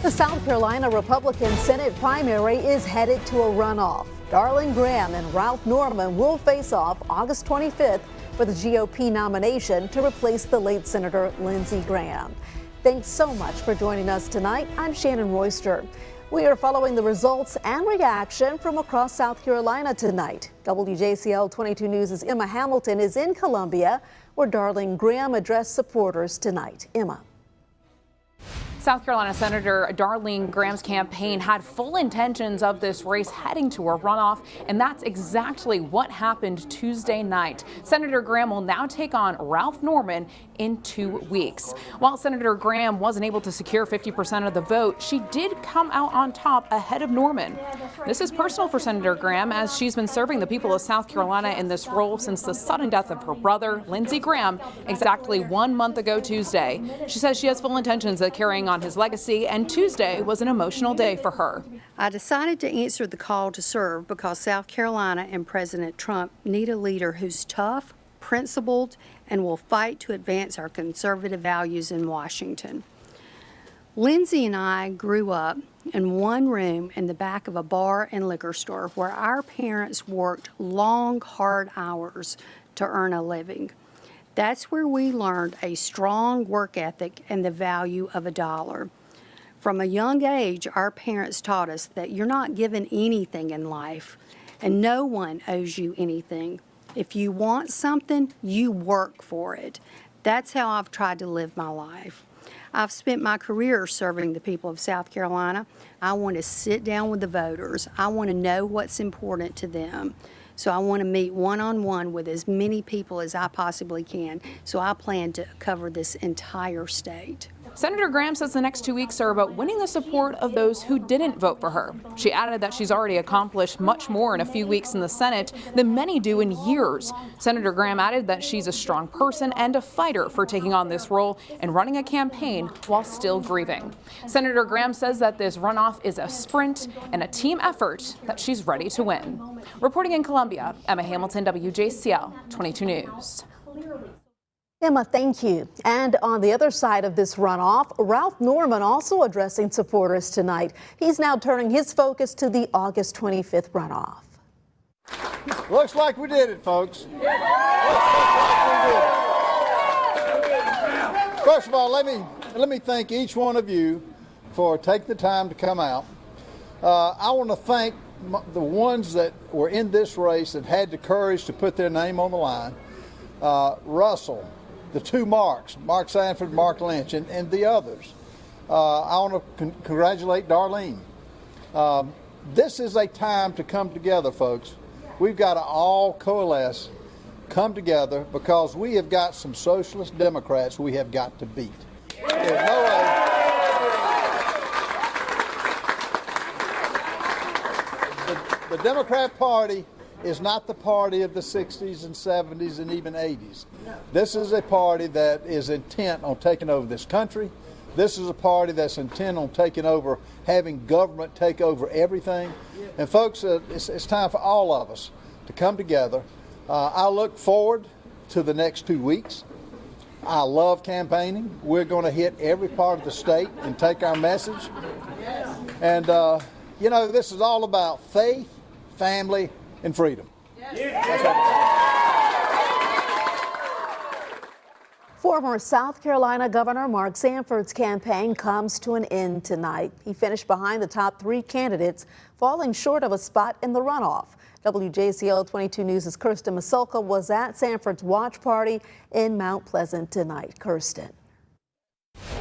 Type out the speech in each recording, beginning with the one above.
The South Carolina Republican Senate primary is headed to a runoff. Darlene Graham and Ralph Norman will face off August 25th for the GOP nomination to replace the late Senator Lindsey Graham. Thanks so much for joining us tonight. I'm Shannon Royster. We are following the results and reaction from across South Carolina tonight. WJCL 22 News' Emma Hamilton is in Columbia, where Darlene Graham addressed supporters tonight. Emma. South Carolina Senator Darlene Graham's campaign had full intentions of this race heading to a runoff, and that's exactly what happened Tuesday night. Senator Graham will now take on Ralph Norman in 2 weeks. While Senator Graham wasn't able to secure 50% of the vote, she did come out on top ahead of Norman. This is personal for Senator Graham, as she's been serving the people of South Carolina in this role since the sudden death of her brother, Lindsey Graham, exactly 1 month ago Tuesday. She says she has full intentions of carrying on his legacy, and Tuesday was an emotional day for her. I decided to answer the call to serve because South Carolina and President Trump need a leader who's tough, principled, and will fight to advance our conservative values in Washington. Lindsey and I grew up in one room in the back of a bar and liquor store where our parents worked long, hard hours to earn a living. That's where we learned a strong work ethic and the value of a dollar. From a young age, our parents taught us that you're not given anything in life, and no one owes you anything. If you want something, you work for it. That's how I've tried to live my life. I've spent my career serving the people of South Carolina. I want to sit down with the voters. I want to know what's important to them. So I want to meet one-on-one with as many people as I possibly can. So I plan to cover this entire state. Senator Graham says the next 2 weeks are about winning the support of those who didn't vote for her. She added that she's already accomplished much more in a few weeks in the Senate than many do in years. Senator Graham added that she's a strong person and a fighter for taking on this role and running a campaign while still grieving. Senator Graham says that this runoff is a sprint and a team effort that she's ready to win. Reporting in Columbia, Emma Hamilton, WJCL 22 News. Emma, thank you. And on the other side of this runoff, Ralph Norman also addressing supporters tonight. He's now turning his focus to the August 25th runoff. Looks like we did it, folks. First of all, let me thank each one of you for taking the time to come out. I want to thank the ones that were in this race that had the courage to put their name on the line. Russell, the two Marks, Mark Sanford, Mark Lynch, and the others. I want to congratulate Darlene. This is a time to come together, folks. We've got to all coalesce, come together, because we have got some socialist Democrats we have got to beat. There's no way. The Democrat Party is not the party of the 60s and 70s and even 80s. This is a party that is intent on taking over this country. This is a party that's intent on taking over, having government take over everything. And folks, it's time for all of us to come together. I look forward to the next 2 weeks. I love campaigning. We're going to hit every part of the state and take our message. And, you know, this is all about faith, family, and freedom. Former South Carolina Governor Mark Sanford's campaign comes to an end tonight. He finished behind the top 3 candidates, falling short of a spot in the runoff. WJCL 22 News' Kirsten Masulka was at Sanford's watch party in Mount Pleasant tonight. Kirsten.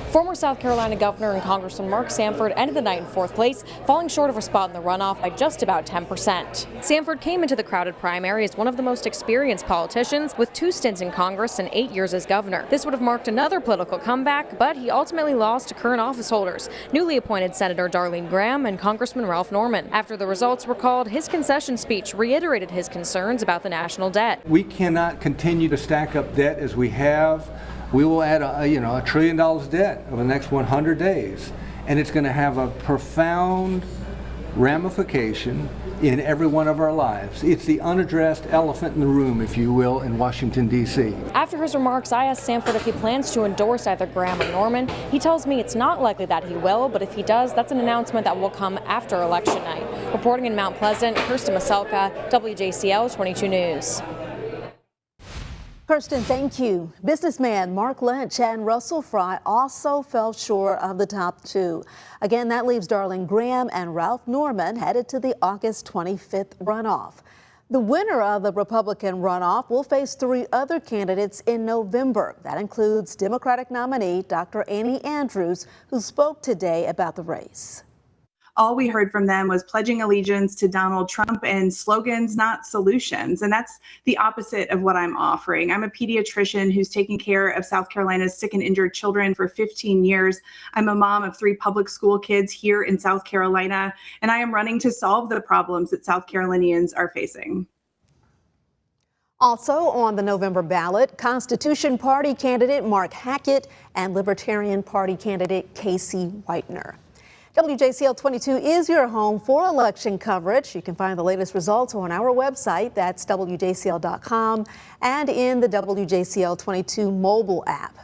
Former South Carolina Governor and Congressman Mark Sanford ended the night in 4th place, falling short of a spot in the runoff by just about 10%. Sanford came into the crowded primary as one of the most experienced politicians, with 2 stints in Congress and 8 years as governor. This would have marked another political comeback, but he ultimately lost to current office holders, newly appointed Senator Darlene Graham and Congressman Ralph Norman. After the results were called, his concession speech reiterated his concerns about the national debt. We cannot continue to stack up debt as we have. We will add $1 trillion debt over the next 100 days, and it's going to have a profound ramification in every one of our lives. It's the unaddressed elephant in the room, if you will, in Washington, D.C. After his remarks, I asked Sanford if he plans to endorse either Graham or Norman. He tells me it's not likely that he will, but if he does, that's an announcement that will come after election night. Reporting in Mount Pleasant, Kirsten Maselka, WJCL 22 News. Kirsten, thank you. Businessman Mark Lynch and Russell Fry also fell short of the top two. Again, that leaves Darling Graham and Ralph Norman headed to the August 25th runoff. The winner of the Republican runoff will face three other candidates in November. That includes Democratic nominee Dr. Annie Andrews, who spoke today about the race. All we heard from them was pledging allegiance to Donald Trump and slogans, not solutions. And that's the opposite of what I'm offering. I'm a pediatrician who's taken care of South Carolina's sick and injured children for 15 years. I'm a mom of 3 public school kids here in South Carolina, and I am running to solve the problems that South Carolinians are facing. Also on the November ballot, Constitution Party candidate Mark Hackett and Libertarian Party candidate Casey Whitener. WJCL 22 is your home for election coverage. You can find the latest results on our website, that's WJCL.com, and in the WJCL 22 mobile app.